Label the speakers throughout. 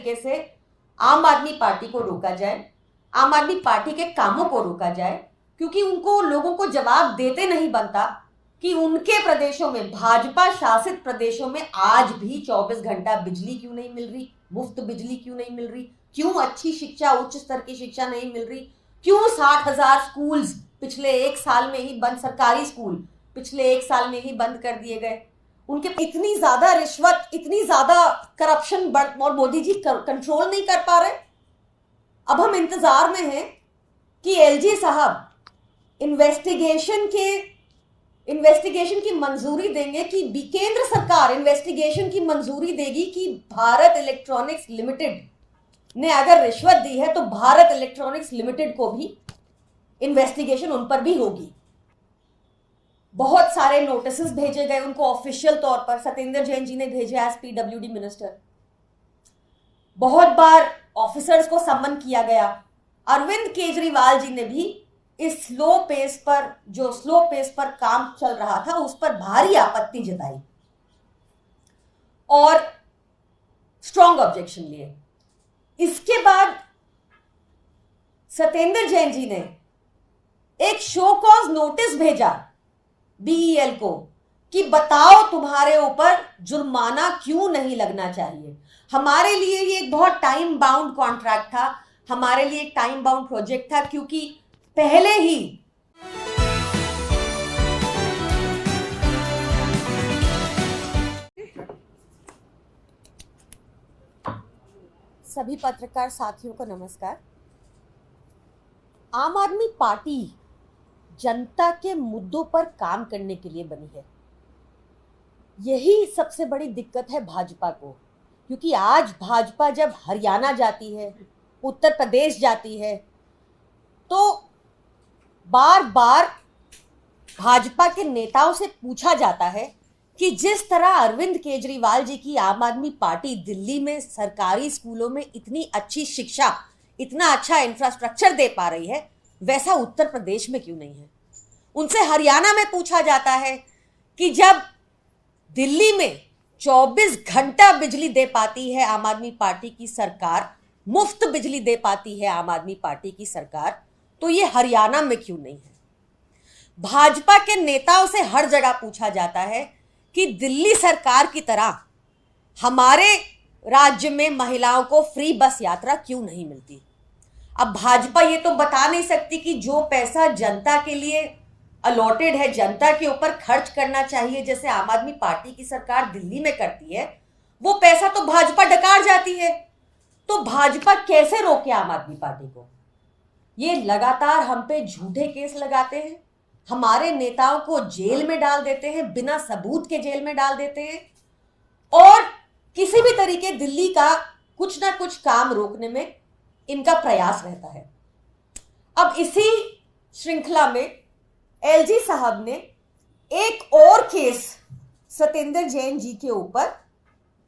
Speaker 1: तरीके से आम आदमी पार्टी को रोका जाए, आम आदमी पार्टी के कामों को रोका जाए, क्योंकि उनको लोगों को जवाब देते नहीं बनता कि उनके प्रदेशों में, भाजपा शासित प्रदेशों में आज भी 24 घंटा बिजली क्यों नहीं मिल रही, मुफ्त बिजली क्यों नहीं मिल रही, क्यों अच्छी शिक्षा, उच्च स्तर की शिक्षा नहीं मिल रही, क्यों 60,000 स्कूल्स पिछले एक साल में ही बंद, सरकारी स्कूल पिछले एक साल में ही बंद कर दिए गए। उनके इतनी ज्यादा रिश्वत, इतनी ज्यादा करप्शन और मोदी जी कंट्रोल नहीं कर पा रहे। अब हम इंतजार में हैं कि एलजी साहब इन्वेस्टिगेशन की मंजूरी देंगे, कि केंद्र सरकार इन्वेस्टिगेशन की मंजूरी देगी कि भारत इलेक्ट्रॉनिक्स लिमिटेड ने अगर रिश्वत दी है तो भारत इलेक्ट्रॉनिक्स लिमिटेड को भी इन्वेस्टिगेशन उन पर भी होगी। बहुत सारे नोटिसेस भेजे गए उनको ऑफिशियल तौर पर, सत्येंद्र जैन जी ने भेजे एज पीडब्ल्यूडी मिनिस्टर। बहुत बार ऑफिसर्स को सम्मन किया गया। अरविंद केजरीवाल जी ने भी इस स्लो पेस पर काम चल रहा था उस पर भारी आपत्ति जताई और स्ट्रॉन्ग ऑब्जेक्शन लिए। इसके बाद सत्येंद्र जैन जी ने एक शो कॉज नोटिस भेजा बीईएल को कि बताओ तुम्हारे ऊपर जुर्माना क्यों नहीं लगना चाहिए। हमारे लिए ये एक बहुत टाइम बाउंड कॉन्ट्रैक्ट था, हमारे लिए एक टाइम बाउंड प्रोजेक्ट था, क्योंकि पहले ही सभी पत्रकार साथियों को नमस्कार। आम आदमी पार्टी जनता के मुद्दों पर काम करने के लिए बनी है। यही सबसे बड़ी दिक्कत है भाजपा को, क्योंकि आज भाजपा जब हरियाणा जाती है, उत्तर प्रदेश जाती है, तो बार बार भाजपा के नेताओं से पूछा जाता है कि जिस तरह अरविंद केजरीवाल जी की आम आदमी पार्टी दिल्ली में सरकारी स्कूलों में इतनी अच्छी शिक्षा, इतना अच्छा इंफ्रास्ट्रक्चर दे पा रही है, वैसा उत्तर प्रदेश में क्यों नहीं है। उनसे हरियाणा में पूछा जाता है कि जब दिल्ली में 24 घंटा बिजली दे पाती है आम आदमी पार्टी की सरकार, मुफ्त बिजली दे पाती है आम आदमी पार्टी की सरकार, तो ये हरियाणा में क्यों नहीं है। भाजपा के नेताओं से हर जगह पूछा जाता है कि दिल्ली सरकार की तरह हमारे राज्य में महिलाओं को फ्री बस यात्रा क्यों नहीं मिलती। अब भाजपा ये तो बता नहीं सकती कि जो पैसा जनता के लिए अलॉटेड है, जनता के ऊपर खर्च करना चाहिए, जैसे आम आदमी पार्टी की सरकार दिल्ली में करती है, वो पैसा तो भाजपा डकार जाती है। तो भाजपा कैसे रोके आम आदमी पार्टी को। ये लगातार हम पे झूठे केस लगाते हैं, हमारे नेताओं को जेल में डाल देते हैं, बिना सबूत के जेल में डाल देते हैं, और किसी भी तरीके दिल्ली का कुछ ना कुछ काम रोकने में इनका प्रयास रहता है। अब इसी श्रृंखला में एलजी साहब ने एक और केस सत्येंद्र जैन जी के ऊपर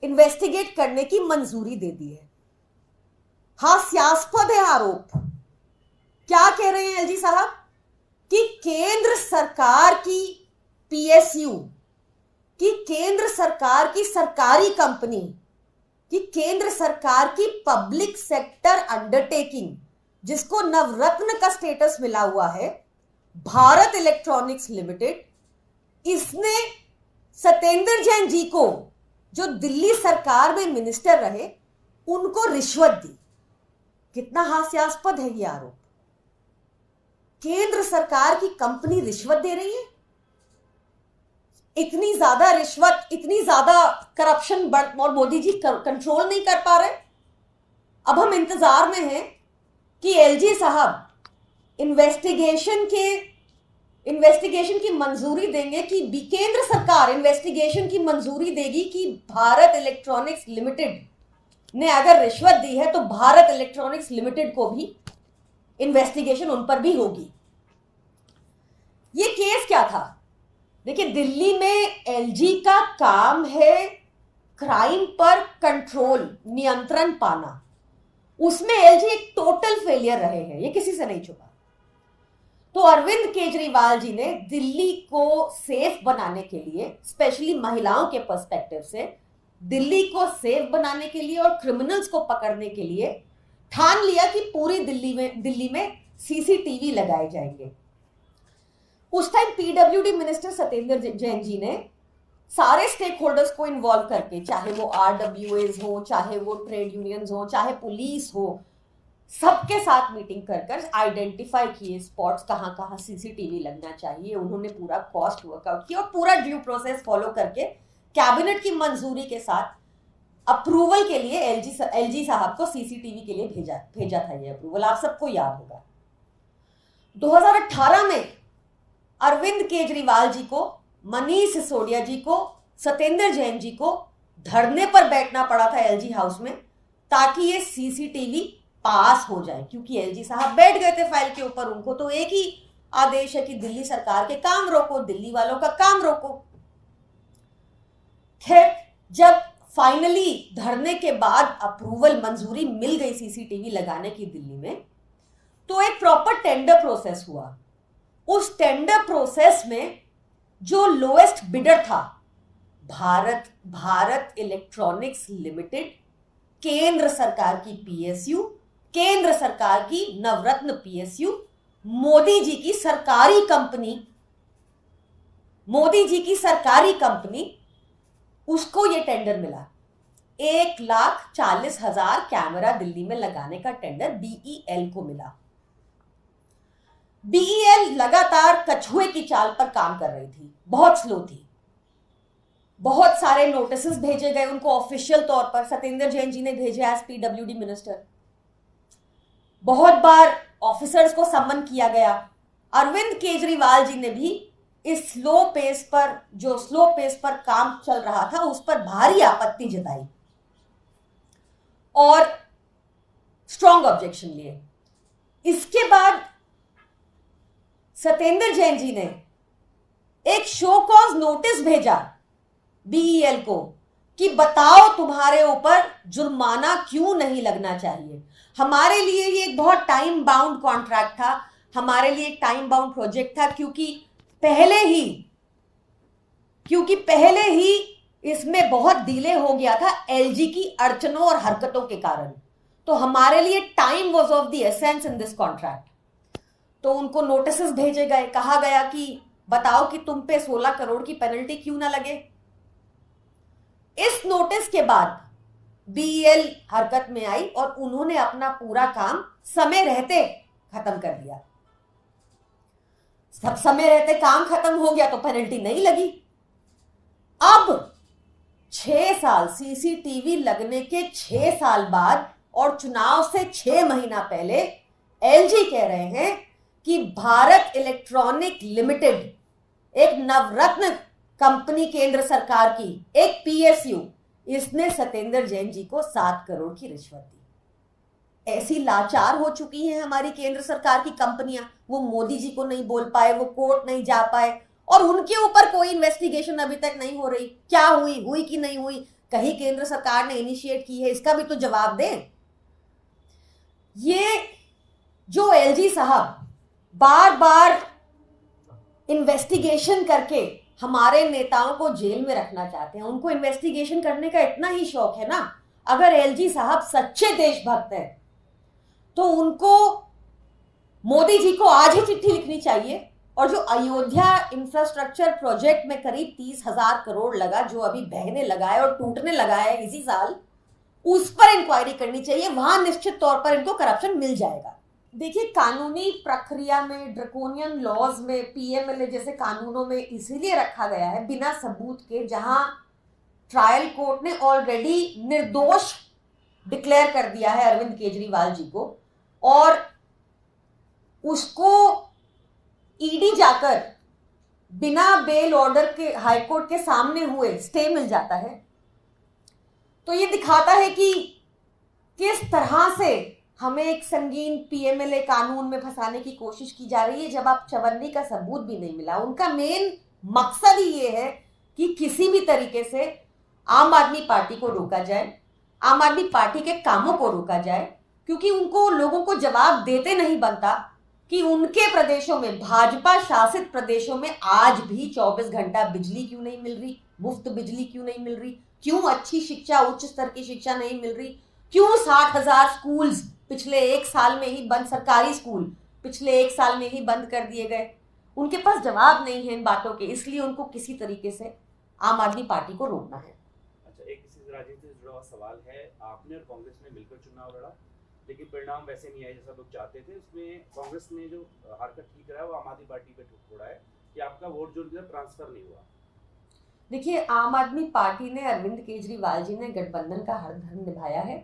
Speaker 1: इन्वेस्टिगेट करने की मंजूरी दे दी है। हास्यास्पद है आरोप। क्या कह रहे हैं एलजी साहब कि केंद्र सरकार की पीएसयू, कि केंद्र सरकार की सरकारी कंपनी, कि केंद्र सरकार की पब्लिक सेक्टर अंडरटेकिंग, जिसको नवरत्न का स्टेटस मिला हुआ है, भारत इलेक्ट्रॉनिक्स लिमिटेड, इसने सत्येंद्र जैन जी को, जो दिल्ली सरकार में मिनिस्टर रहे, उनको रिश्वत दी। कितना हास्यास्पद है ये आरोप। केंद्र सरकार की कंपनी रिश्वत दे रही है। इतनी ज्यादा रिश्वत, इतनी ज्यादा करप्शन और मोदी जी कंट्रोल नहीं कर पा रहे। अब हम इंतजार में हैं कि एलजी साहब इन्वेस्टिगेशन की मंजूरी देंगे, कि केंद्र सरकार इन्वेस्टिगेशन की मंजूरी देगी कि भारत इलेक्ट्रॉनिक्स लिमिटेड ने अगर रिश्वत दी है तो भारत इलेक्ट्रॉनिक्स लिमिटेड को भी इन्वेस्टिगेशन उन पर भी होगी। ये केस क्या था? देखिए, दिल्ली में एलजी का काम है क्राइम पर कंट्रोल, नियंत्रण पाना। उसमें एलजी एक टोटल फेलियर रहे हैं, ये किसी से नहीं छुपा। तो अरविंद केजरीवाल जी ने दिल्ली को सेफ बनाने के लिए, स्पेशली महिलाओं के पर्सपेक्टिव से, दिल्ली को सेफ बनाने के लिए और क्रिमिनल्स को पकड़ने के लिए ठान लिया कि पूरी दिल्ली में सीसीटीवी लगाए जाएंगे। उस time PWD minister Satyendra Jain ji ने सारे स्टेक होल्डर्स को इन्वॉल्व करके, चाहे वो आरडब्ल्यूएज हो, चाहे वो ट्रेड यूनियंस हो, चाहे पुलिस हो, सबके साथ मीटिंग कर आइडेंटिफाई किए स्पॉट्स, कहाँ कहाँ सीसीटीवी लगना चाहिए। उन्होंने पूरा कॉस्ट वर्कआउट किया और पूरा ड्यू प्रोसेस फॉलो करके कैबिनेट की मंजूरी के साथ अप्रूवल के लिए एलजी साहब को सीसीटीवी के लिए भेजा था। ये अप्रूवल आप सबको याद होगा। 2018 में अरविंद केजरीवाल जी को, मनीष सिसोदिया जी को, सत्येंद्र जैन जी को धरने पर बैठना पड़ा था एलजी हाउस में, ताकि ये सीसीटीवी पास हो जाए, क्योंकि एलजी साहब बैठ गए थे फाइल के ऊपर। उनको तो एक ही आदेश है कि दिल्ली सरकार के काम रोको, दिल्ली वालों का काम रोको। खैर, जब फाइनली धरने के बाद अप्रूवल, मंजूरी मिल गई सीसीटीवी लगाने की दिल्ली में, तो एक प्रॉपर टेंडर प्रोसेस हुआ। उस टेंडर प्रोसेस में जो लोएस्ट बिडर था, भारत इलेक्ट्रॉनिक्स लिमिटेड, केंद्र सरकार की पीएसयू, केंद्र सरकार की नवरत्न पीएसयू, मोदी जी की सरकारी कंपनी, उसको ये टेंडर मिला। 1,40,000 कैमरा दिल्ली में लगाने का टेंडर बीईएल को मिला। बीईएल लगातार कछुए की चाल पर काम कर रही थी, बहुत स्लो थी। बहुत सारे नोटिसेस भेजे गए उनको ऑफिशियल तौर पर, सत्येंद्र जैन जी ने भेजे एज पीडब्ल्यूडी मिनिस्टर। बहुत बार ऑफिसर्स को सम्मन किया गया। अरविंद केजरीवाल जी ने भी इस स्लो पेस पर काम चल रहा था, उस पर भारी आपत्ति जताई और स्ट्रॉन्ग ऑब्जेक्शन लिए। इसके बाद सत्येंद्र जैन जी ने एक शो कॉज नोटिस भेजा बीईएल को कि बताओ तुम्हारे ऊपर जुर्माना क्यों नहीं लगना चाहिए। हमारे लिए ये एक बहुत टाइम बाउंड कॉन्ट्रैक्ट था, हमारे लिए एक टाइम बाउंड प्रोजेक्ट था, क्योंकि पहले ही इसमें बहुत डिले हो गया था एलजी की अड़चनों और हरकतों के कारण। तो हमारे लिए time was of the essence in this contract. तो उनको नोटिसेस भेजे गए, कहा गया कि बताओ कि तुम पे 16 करोड़ की पेनल्टी क्यों ना लगे। इस नोटिस के बाद बीईएल हरकत में आई और उन्होंने अपना पूरा काम समय रहते खत्म कर दिया। सब समय रहते काम खत्म हो गया तो पेनल्टी नहीं लगी। अब 6 साल, सीसीटीवी लगने के 6 साल बाद और चुनाव से 6 महीना पहले एलजी कह रहे हैं कि भारत इलेक्ट्रॉनिक लिमिटेड, एक नवरत्न कंपनी केंद्र सरकार की, एक पीएसयू, इसने सत्येंद्र जैन जी को 7 करोड़ की रिश्वत दी। ऐसी लाचार हो चुकी हैं हमारी केंद्र सरकार की कंपनियां, वो मोदी जी को नहीं बोल पाए, वो कोर्ट नहीं जा पाए और उनके ऊपर कोई इन्वेस्टिगेशन अभी तक नहीं हो रही। क्या हुई कि नहीं हुई, कहीं केंद्र सरकार ने इनिशिएट की है, इसका भी तो जवाब दें। ये जो एलजी साहब बार बार इन्वेस्टिगेशन करके हमारे नेताओं को जेल में रखना चाहते हैं, उनको इन्वेस्टिगेशन करने का इतना ही शौक है ना। अगर एलजी साहब सच्चे देशभक्त हैं तो उनको मोदी जी को आज ही चिट्ठी लिखनी चाहिए और जो अयोध्या इंफ्रास्ट्रक्चर प्रोजेक्ट में करीब 30,000 करोड़ लगा, जो अभी बहने लगा है और टूटने लगा है इसी साल, उस पर इंक्वायरी करनी चाहिए। वहां निश्चित तौर पर इनको करप्शन मिल जाएगा। देखिए, कानूनी प्रक्रिया में, ड्रैकोनियन लॉज में, पीएमएलए जैसे कानूनों में इसीलिए रखा गया है बिना सबूत के, जहां ट्रायल कोर्ट ने ऑलरेडी निर्दोष डिक्लेयर कर दिया है अरविंद केजरीवाल जी को और उसको ईडी जाकर बिना बेल ऑर्डर के हाईकोर्ट के सामने हुए स्टे मिल जाता है। तो ये दिखाता है कि किस तरह से हमें एक संगीन पीएमएलए कानून में फंसाने की कोशिश की जा रही है, जब आप चवन्नी का सबूत भी नहीं मिला। उनका मेन मकसद ही ये है कि किसी भी तरीके से आम आदमी पार्टी को रोका जाए, आम आदमी पार्टी के कामों को रोका जाए, क्योंकि उनको लोगों को जवाब देते नहीं बनता कि उनके प्रदेशों में, भाजपा शासित प्रदेशों में आज भी 24 घंटा बिजली क्यों नहीं मिल रही, मुफ्त बिजली क्यों नहीं मिल रही, क्यों अच्छी शिक्षा, उच्च स्तर की शिक्षा नहीं मिल रही, क्यों 60,000 स्कूल्स पिछले 1 साल में ही बंद, सरकारी स्कूल पिछले 1 साल में ही बंद कर दिए गए। उनके पास जवाब नहीं है इन बातों के, इसलिए उनको किसी तरीके से आम आदमी पार्टी को रोकना है।
Speaker 2: अच्छा, एक किसी राजनीति से जुड़ा हुआ सवाल है। आपने और कांग्रेस ने मिलकर चुनाव लड़ा, लेकिन परिणाम वैसे नहीं आए जैसा लोग चाहते थे। उसमें कांग्रेस ने जो हरकत ठीक कराया वो आम आदमी पार्टी पे छोड़ा है कि आपका वोट जो ट्रांसफर नहीं हुआ।
Speaker 1: देखिए, आम आदमी पार्टी ने, अरविंद केजरीवाल जी ने गठबंधन का हर धर्म निभाया है,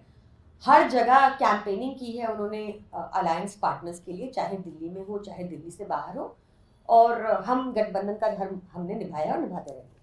Speaker 1: हर जगह कैंपेनिंग की है उन्होंने अलायंस पार्टनर्स के लिए, चाहे दिल्ली में हो चाहे दिल्ली से बाहर हो, और हम गठबंधन का धर्म हमने निभाया और निभाते रहेंगे।